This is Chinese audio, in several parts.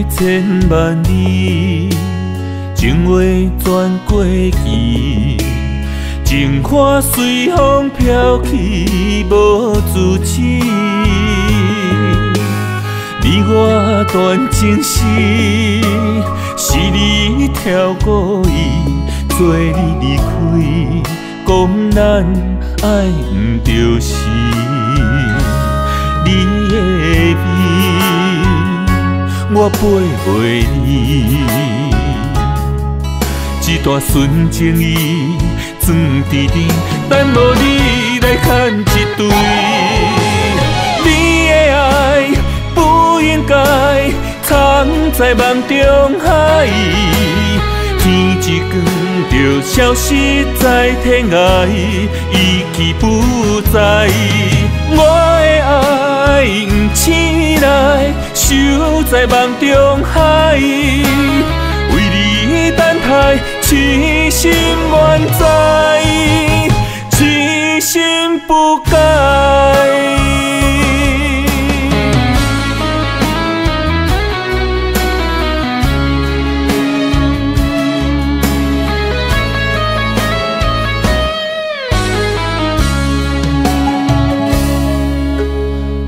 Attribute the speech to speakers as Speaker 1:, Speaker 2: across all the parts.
Speaker 1: 千万里，情话转过期，情花随风飘去，无自持。你我段情诗，是你挑故意，做你离开，讲咱爱毋着时。你的美，我陪袂离。一段纯情意，装伫你，等无你来牵一对。你的爱不应该藏在梦中海，天一光就消失在天涯，遗弃不在。我的爱不醒来，守在梦中海，为你等待，痴心愿在，痴心不改。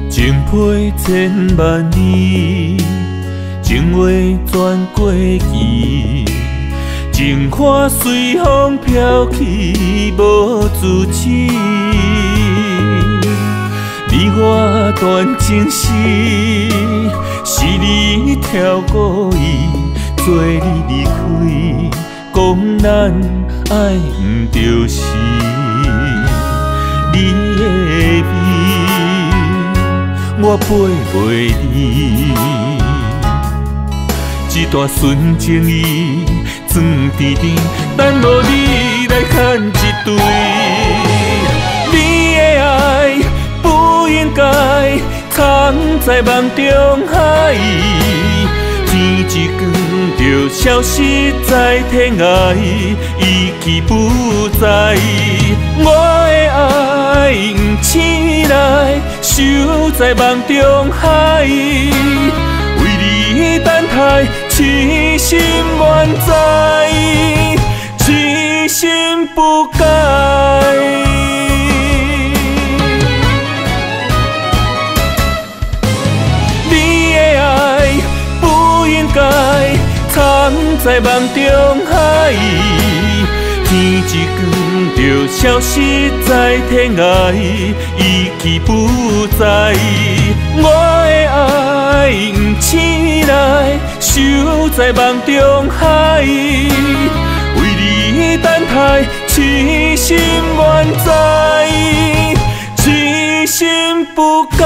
Speaker 1: 情配千万里，情话转过期，情花随风飘去，无自持。你我段情诗，是你挑故意，做你离开，讲咱爱毋着时。你的美，我陪袂离，一段纯情意，装伫你，等无你来牵一对。你的爱不应该藏在梦中海，天一光就消失在天涯，遗弃不在。我的爱不醒来，守在梦中海，为你等待，痴心愿在，痴心不改。你的爱不应该藏在梦中海，天一光就消失在天涯，遗弃不在。我的爱不醒来，守在梦中海，为你等待，痴心愿在，痴心不改。